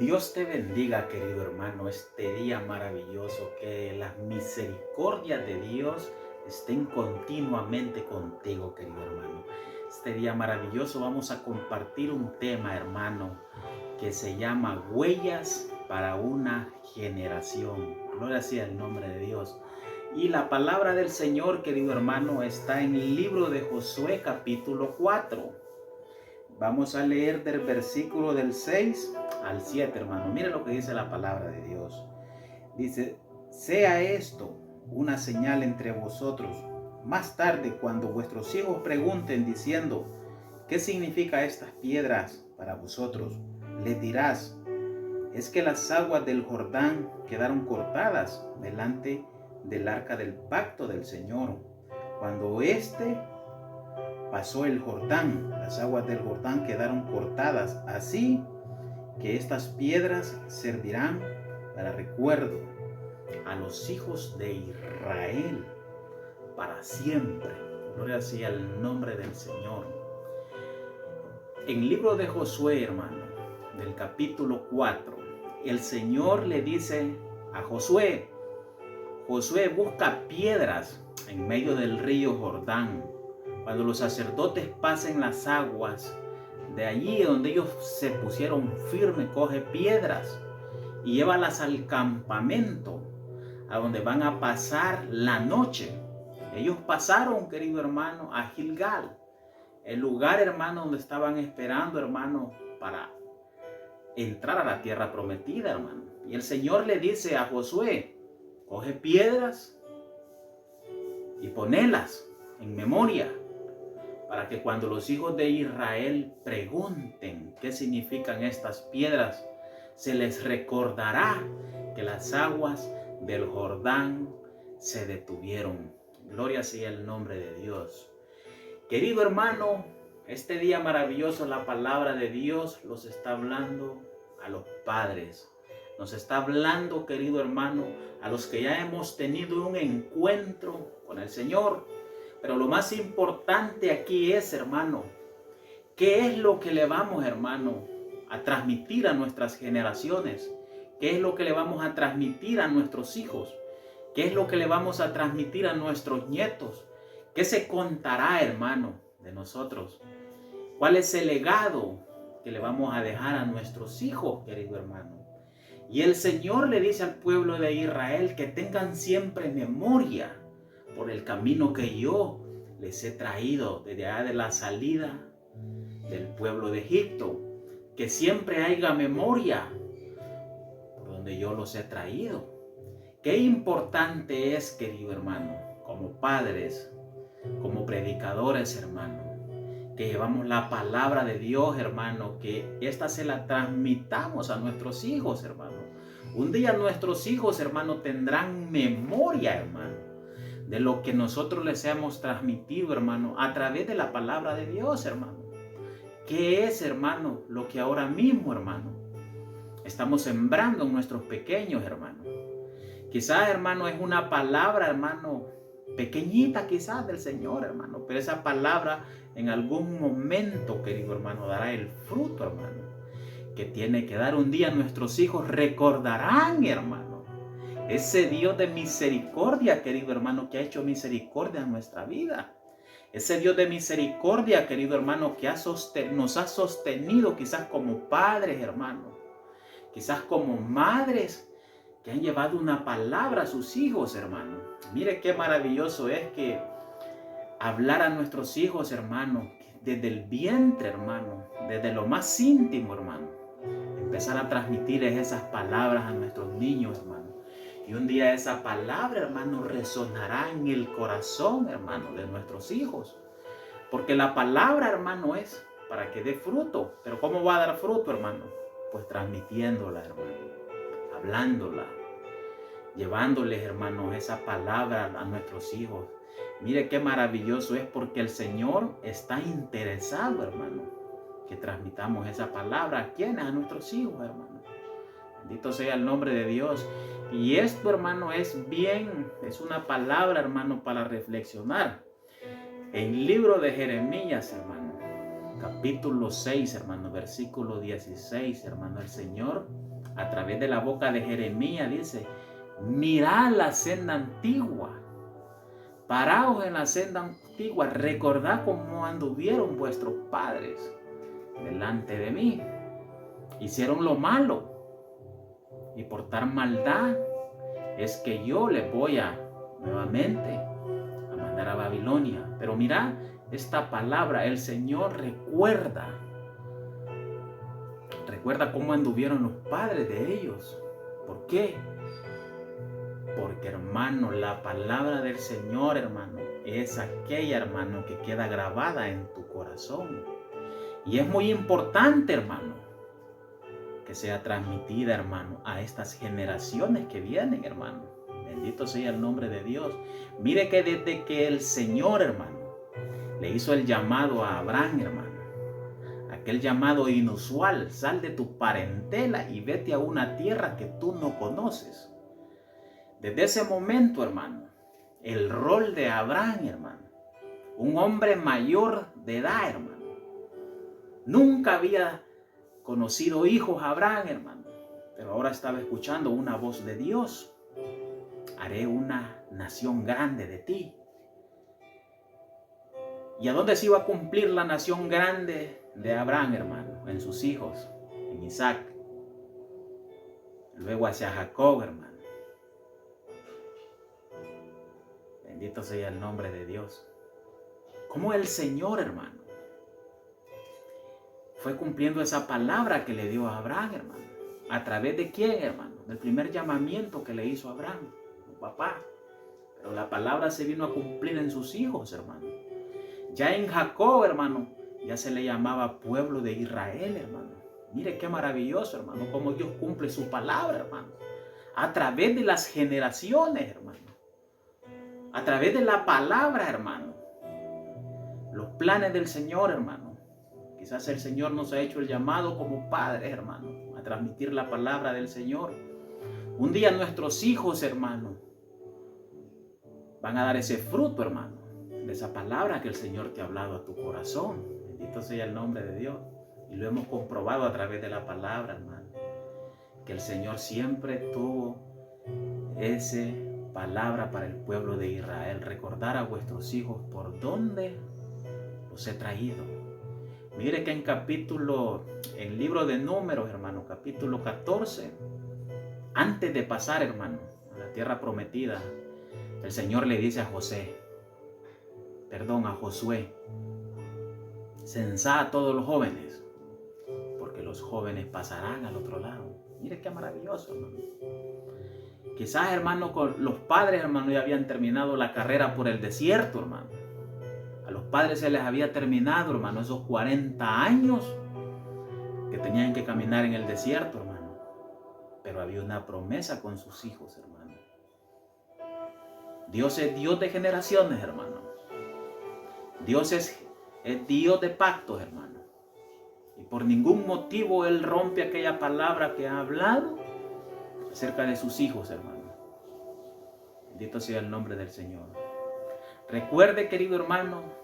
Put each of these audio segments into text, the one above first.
Dios te bendiga, querido hermano, este día maravilloso, que las misericordias de Dios estén continuamente contigo, querido hermano. Este día maravilloso vamos a compartir un tema, hermano, que se llama Huellas para una generación. Gloria sea el nombre de Dios. Y la palabra del Señor, querido hermano, está en el libro de Josué, capítulo 4. Vamos a leer del versículo del 6 al 7, hermano. Mire lo que dice la palabra de Dios. Dice: sea esto una señal entre vosotros. Más tarde, cuando vuestros hijos pregunten diciendo: ¿qué significa estas piedras para vosotros? Les dirás: es que las aguas del Jordán quedaron cortadas delante del arca del pacto del Señor. Cuando pasó el Jordán, las aguas del Jordán quedaron cortadas, así que estas piedras servirán para recuerdo a los hijos de Israel para siempre. Gloria sea el nombre del Señor. En el libro de Josué, hermano, del capítulo 4, el Señor le dice a Josué: Josué, busca piedras en medio del río Jordán. Cuando los sacerdotes pasen las aguas, de allí donde ellos se pusieron firmes, coge piedras y llévalas al campamento, a donde van a pasar la noche. Ellos pasaron, querido hermano, a Gilgal, el lugar, hermano, donde estaban esperando, hermano, para entrar a la tierra prometida, hermano. Y el Señor le dice a Josué: coge piedras y ponelas en memoria, para que cuando los hijos de Israel pregunten qué significan estas piedras, se les recordará que las aguas del Jordán se detuvieron. Gloria sea el nombre de Dios. Querido hermano, este día maravilloso, la palabra de Dios los está hablando a los padres. Nos está hablando, querido hermano, a los que ya hemos tenido un encuentro con el Señor. Pero lo más importante aquí es, hermano, ¿qué es lo que le vamos, hermano, a transmitir a nuestras generaciones? ¿Qué es lo que le vamos a transmitir a nuestros hijos? ¿Qué es lo que le vamos a transmitir a nuestros nietos? ¿Qué se contará, hermano, de nosotros? ¿Cuál es el legado que le vamos a dejar a nuestros hijos, querido hermano? Y el Señor le dice al pueblo de Israel que tengan siempre memoria por el camino que yo les he traído desde allá de la salida del pueblo de Egipto. Que siempre haya memoria por donde yo los he traído. Qué importante es, querido hermano, como padres, como predicadores, hermano, que llevamos la palabra de Dios, hermano, que esta se la transmitamos a nuestros hijos, hermano. Un día nuestros hijos, hermano, tendrán memoria, hermano, de lo que nosotros les hemos transmitido, hermano, a través de la palabra de Dios, hermano. ¿Qué es, hermano, lo que ahora mismo, hermano, estamos sembrando en nuestros pequeños, hermano? Quizás, hermano, es una palabra, hermano, pequeñita quizás del Señor, hermano, pero esa palabra en algún momento, querido hermano, dará el fruto, hermano, que tiene que dar un día. Nuestros hijos recordarán, hermano, ese Dios de misericordia, querido hermano, que ha hecho misericordia en nuestra vida. Ese Dios de misericordia, querido hermano, que nos ha sostenido quizás como padres, hermano, quizás como madres, que han llevado una palabra a sus hijos, hermano. Mire qué maravilloso es que hablar a nuestros hijos, hermano, desde el vientre, hermano, desde lo más íntimo, hermano. Empezar a transmitirles esas palabras a nuestros niños, hermano. Y un día esa palabra, hermano, resonará en el corazón, hermano, de nuestros hijos. Porque la palabra, hermano, es para que dé fruto. Pero ¿cómo va a dar fruto, hermano? Pues transmitiéndola, hermano, hablándola, llevándoles, hermanos, esa palabra a nuestros hijos. Mire qué maravilloso es, porque el Señor está interesado, hermano, que transmitamos esa palabra. ¿A quiénes? A nuestros hijos, hermano. Bendito sea el nombre de Dios. Y esto, hermano, es una palabra, hermano, para reflexionar. En el libro de Jeremías, hermano, capítulo 6, hermano, versículo 16, hermano, el Señor a través de la boca de Jeremías dice: mirad la senda antigua, paraos en la senda antigua, recordad cómo anduvieron vuestros padres delante de mí. Hicieron lo malo, y por tal maldad es que yo les voy a nuevamente a mandar a Babilonia. Pero mira esta palabra, el Señor recuerda cómo anduvieron los padres de ellos. ¿Por qué? Porque, hermano, la palabra del Señor, hermano, es aquella, hermano, que queda grabada en tu corazón. Y es muy importante, hermano, que sea transmitida, hermano, a estas generaciones que vienen, hermano. Bendito sea el nombre de Dios. Mire que desde que el Señor, hermano, le hizo el llamado a Abraham, hermano, aquel llamado inusual: sal de tu parentela y vete a una tierra que tú no conoces. Desde ese momento, hermano, el rol de Abraham, hermano, un hombre mayor de edad, hermano, nunca había conocido hijos Abraham, hermano, pero ahora estaba escuchando una voz de Dios: haré una nación grande de ti. ¿Y a dónde se iba a cumplir la nación grande de Abraham, hermano? En sus hijos, en Isaac, luego hacia Jacob, hermano. Bendito sea el nombre de Dios. Como el Señor, hermano, fue cumpliendo esa palabra que le dio a Abraham, hermano. ¿A través de quién, hermano? Del primer llamamiento que le hizo a Abraham, su papá. Pero la palabra se vino a cumplir en sus hijos, hermano. Ya en Jacob, hermano, ya se le llamaba pueblo de Israel, hermano. Mire qué maravilloso, hermano, cómo Dios cumple su palabra, hermano. A través de las generaciones, hermano. A través de la palabra, hermano. Los planes del Señor, hermano. Quizás el Señor nos ha hecho el llamado como padres, hermano, a transmitir la palabra del Señor. Un día nuestros hijos, hermano, van a dar ese fruto, hermano, de esa palabra que el Señor te ha hablado a tu corazón. Bendito sea el nombre de Dios. Y lo hemos comprobado a través de la palabra, hermano, que el Señor siempre tuvo esa palabra para el pueblo de Israel. Recordar a vuestros hijos por dónde los he traído. Mire que en libro de Números, hermano, capítulo 14, antes de pasar, hermano, a la tierra prometida, el Señor le dice a Josué: censad a todos los jóvenes, porque los jóvenes pasarán al otro lado. Mire qué maravilloso, hermano. Quizás, hermano, con los padres, hermano, ya habían terminado la carrera por el desierto, hermano. A los padres se les había terminado, hermano, esos 40 años que tenían que caminar en el desierto, hermano. Pero había una promesa con sus hijos, hermano. Dios es Dios de generaciones, hermano. Dios es Dios de pactos, hermano. Y por ningún motivo Él rompe aquella palabra que ha hablado acerca de sus hijos, hermano. Bendito sea el nombre del Señor. Recuerde, querido hermano,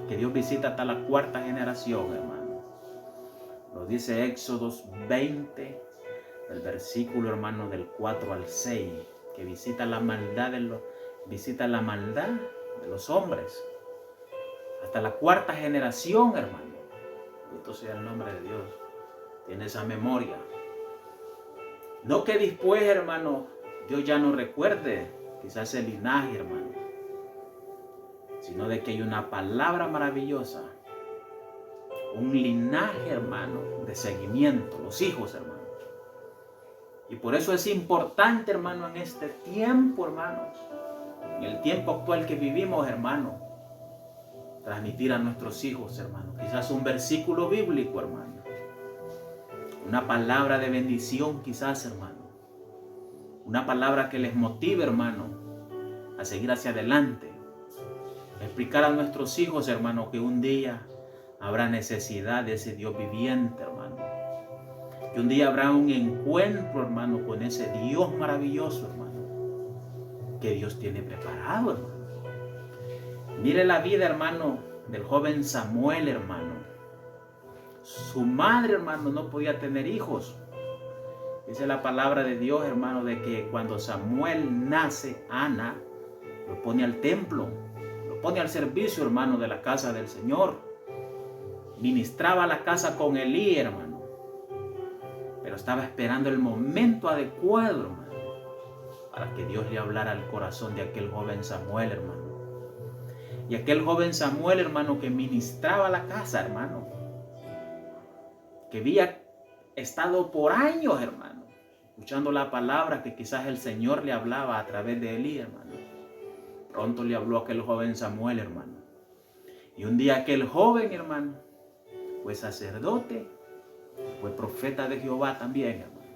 que Dios visita hasta la cuarta generación, hermano. Lo dice Éxodos 20, el versículo, hermano, del 4 al 6, que visita la maldad de los hombres. Hasta la cuarta generación, hermano. Bendito sea el nombre de Dios. Tiene esa memoria. No que después, hermano, Dios ya no recuerde quizás el linaje, hermano, sino de que hay una palabra maravillosa, un linaje, hermano, de seguimiento, los hijos, hermano. Y por eso es importante, hermano, en este tiempo, hermanos, en el tiempo actual que vivimos, hermano, transmitir a nuestros hijos, hermano, quizás un versículo bíblico, hermano, una palabra de bendición, quizás, hermano, una palabra que les motive, hermano, a seguir hacia adelante. Explicar a nuestros hijos, hermano, que un día habrá necesidad de ese Dios viviente, hermano. Que un día habrá un encuentro, hermano, con ese Dios maravilloso, hermano, que Dios tiene preparado, hermano. Mire la vida, hermano, del joven Samuel, hermano. Su madre, hermano, no podía tener hijos. Dice la palabra de Dios, hermano, de que cuando Samuel nace, Ana lo pone al templo, lo pone al servicio, hermano, de la casa del Señor. Ministraba la casa con Elí, hermano, pero estaba esperando el momento adecuado, hermano, para que Dios le hablara al corazón de aquel joven Samuel, hermano. Y aquel joven Samuel, hermano, que ministraba la casa, hermano, que había estado por años, hermano, escuchando la palabra que quizás el Señor le hablaba a través de Elí, hermano. Pronto le habló aquel joven Samuel, hermano. Y un día aquel joven, hermano, fue sacerdote, fue profeta de Jehová también, hermano.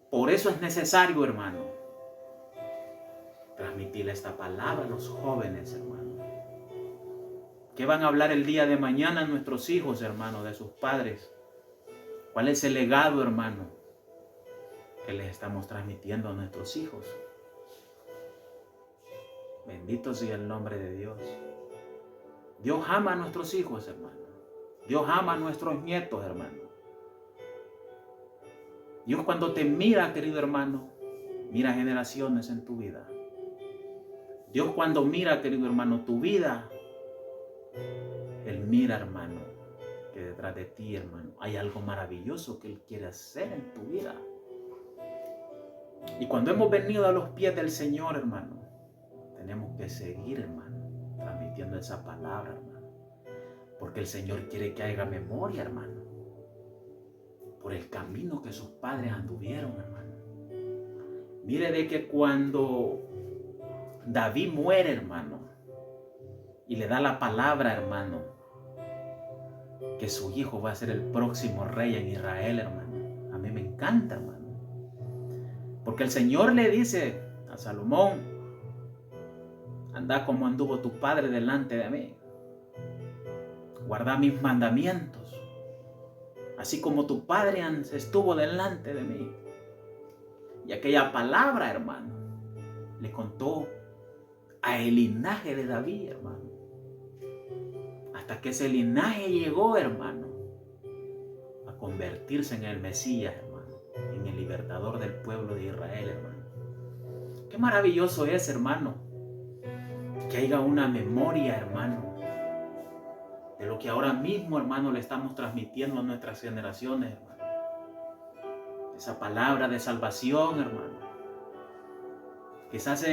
Por eso es necesario, hermano, transmitirle esta palabra a los jóvenes, hermano. ¿Qué van a hablar el día de mañana nuestros hijos, hermano, de sus padres? ¿Cuál es el legado, hermano, que les estamos transmitiendo a nuestros hijos? Bendito sea el nombre de Dios. Dios ama a nuestros hijos, hermano. Dios ama a nuestros nietos, hermano. Dios, cuando te mira, querido hermano, mira generaciones en tu vida. Dios, cuando mira, querido hermano, tu vida, Él mira, hermano, que detrás de ti, hermano, hay algo maravilloso que Él quiere hacer en tu vida. Y cuando hemos venido a los pies del Señor, hermano, tenemos que seguir, hermano, transmitiendo esa palabra, hermano. Porque el Señor quiere que haya memoria, hermano, por el camino que sus padres anduvieron, hermano. Mire de que cuando David muere, hermano, y le da la palabra, hermano, que su hijo va a ser el próximo rey en Israel, hermano. A mí me encanta, hermano. Porque el Señor le dice a Salomón: anda como anduvo tu padre delante de mí. Guarda mis mandamientos, así como tu padre estuvo delante de mí. Y aquella palabra, hermano, le contó a el linaje de David, hermano. Hasta que ese linaje llegó, hermano, a convertirse en el Mesías, hermano, en el libertador del pueblo de Israel, hermano. Qué maravilloso es, hermano, que haya una memoria, hermano, de lo que ahora mismo, hermano, le estamos transmitiendo a nuestras generaciones, hermano. Esa palabra de salvación, hermano. Quizás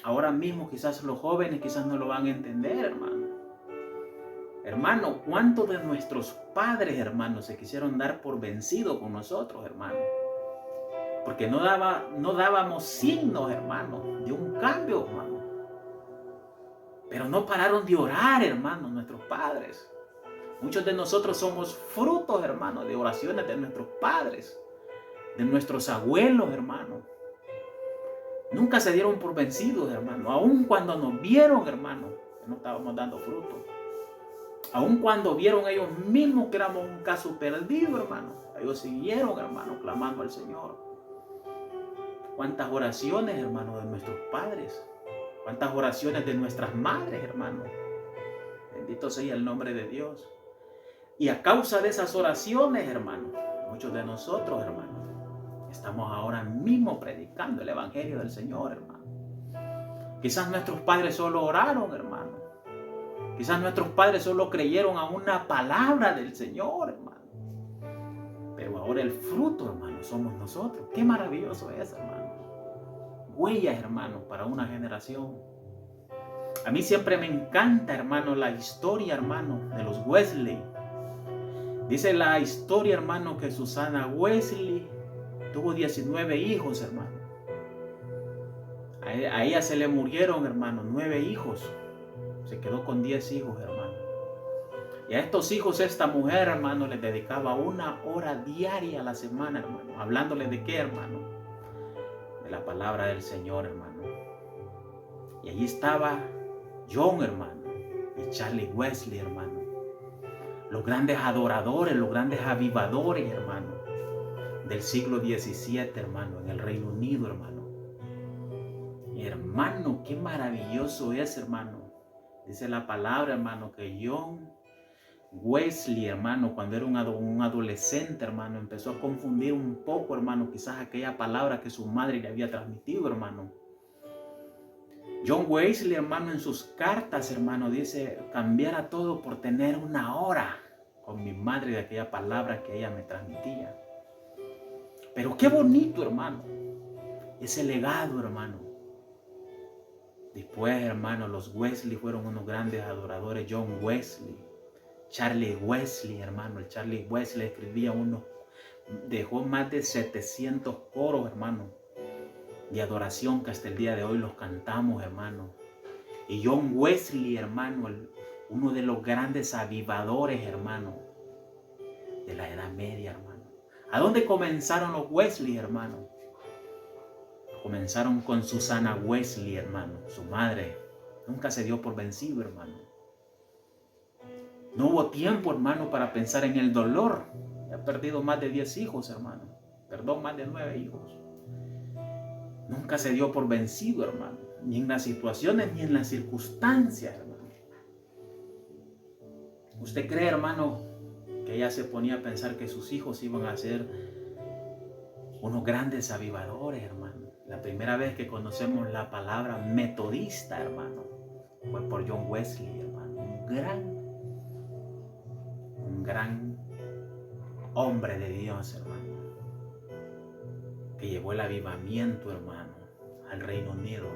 ahora mismo, quizás los jóvenes quizás no lo van a entender, hermano. Hermano, ¿cuántos de nuestros padres, hermano, se quisieron dar por vencido con nosotros, hermano? Porque no dábamos signos, hermano, de un cambio, hermano. Pero no pararon de orar, hermano, nuestros padres. Muchos de nosotros somos frutos, hermano, de oraciones de nuestros padres, de nuestros abuelos, hermano. Nunca se dieron por vencidos, hermano. Aun cuando nos vieron, hermano, que no estábamos dando fruto. Aun cuando vieron ellos mismos que éramos un caso perdido, hermano, ellos siguieron, hermano, clamando al Señor. ¿Cuántas oraciones, hermano, de nuestros padres? ¿Cuántas oraciones de nuestras madres, hermano? Bendito sea el nombre de Dios. Y a causa de esas oraciones, hermano, muchos de nosotros, hermano, estamos ahora mismo predicando el Evangelio del Señor, hermano. Quizás nuestros padres solo oraron, hermano. Quizás nuestros padres solo creyeron a una palabra del Señor, hermano. Pero ahora el fruto, hermano, somos nosotros. Qué maravilloso es, hermano. Huellas, hermano, para una generación. A mí siempre me encanta, hermano, la historia, hermano, de los Wesley. Dice la historia, hermano, que Susana Wesley tuvo 19 hijos, hermano. A ella se le murieron, hermano, 9 hijos. Se quedó con 10 hijos, hermano. Y a estos hijos esta mujer, hermano, les dedicaba 1 hora diaria a la semana, hermano. Hablándole de qué, hermano. De la palabra del Señor, hermano. Y allí estaba John, hermano. Y Charlie Wesley, hermano. Los grandes adoradores, los grandes avivadores, hermano. Del siglo XVII, hermano. En el Reino Unido, hermano. Y hermano, qué maravilloso es, hermano. Dice la palabra, hermano, que John Wesley, hermano, cuando era un adolescente, hermano, empezó a confundir un poco, hermano, quizás aquella palabra que su madre le había transmitido, hermano. John Wesley, hermano, en sus cartas, hermano, dice, cambiara todo por tener una hora con mi madre de aquella palabra que ella me transmitía. Pero qué bonito, hermano, ese legado, hermano. Después, hermano, los Wesley fueron unos grandes adoradores. John Wesley, Charlie Wesley, hermano. El Charlie Wesley escribía dejó más de 700 coros, hermano, de adoración que hasta el día de hoy los cantamos, hermano. Y John Wesley, hermano, uno de los grandes avivadores, hermano, de la Edad Media, hermano. ¿A dónde comenzaron los Wesley, hermano? Comenzaron con Susana Wesley, hermano, su madre. Nunca se dio por vencido, hermano. No hubo tiempo, hermano, para pensar en el dolor. Ha perdido más de 10 hijos, hermano. Perdón, más de 9 hijos. Nunca se dio por vencido, hermano. Ni en las situaciones, ni en las circunstancias, hermano. ¿Usted cree, hermano, que ella se ponía a pensar que sus hijos iban a ser unos grandes avivadores, hermano? La primera vez que conocemos la palabra metodista, hermano, fue por John Wesley, hermano. Un gran hombre de Dios, hermano, que llevó el avivamiento, hermano, al Reino Unido.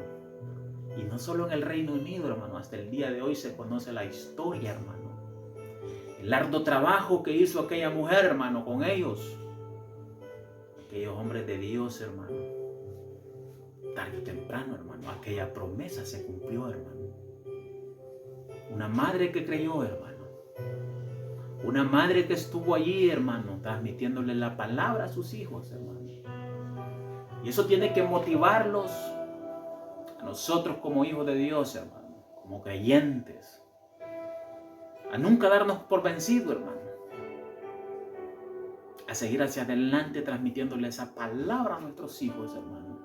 Y no solo en el Reino Unido, hermano, hasta el día de hoy se conoce la historia, hermano. El arduo trabajo que hizo aquella mujer, hermano, con ellos. Aquellos hombres de Dios, hermano. Tarde o temprano, hermano, aquella promesa se cumplió, hermano. Una madre que creyó, hermano. Una madre que estuvo allí, hermano, transmitiéndole la palabra a sus hijos, hermano. Y eso tiene que motivarlos a nosotros como hijos de Dios, hermano, como creyentes, a nunca darnos por vencido, hermano, a seguir hacia adelante transmitiéndole esa palabra a nuestros hijos, hermano.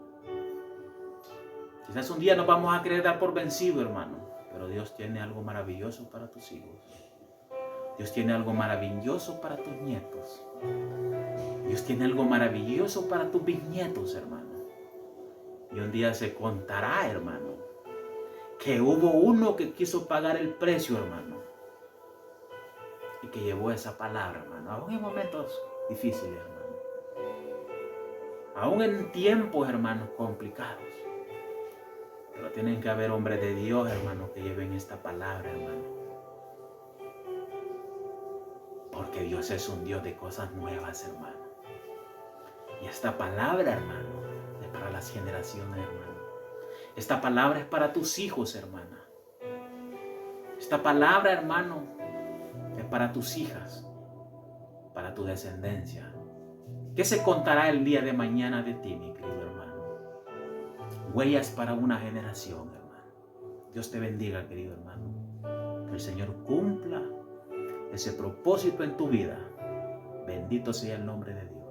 Quizás un día nos vamos a querer dar por vencido, hermano, pero Dios tiene algo maravilloso para tus hijos. Dios tiene algo maravilloso para tus nietos. Dios tiene algo maravilloso para tus bisnietos, hermano. Y un día se contará, hermano, que hubo uno que quiso pagar el precio, hermano, y que llevó esa palabra, hermano, aún en momentos difíciles, hermano, aún en tiempos, hermanos, complicados. Pero tienen que haber hombres de Dios, hermano, que lleven esta palabra, hermano. Porque Dios es un Dios de cosas nuevas, hermano. Y esta palabra, hermano, es para las generaciones, hermano. Esta palabra es para tus hijos, hermana. Esta palabra, hermano, es para tus hijas, para tu descendencia. ¿Qué se contará el día de mañana de ti, mi querido hermano? Huellas para una generación, hermano. Dios te bendiga, querido hermano. Que el Señor cumpla ese propósito en tu vida. Bendito sea el nombre de Dios.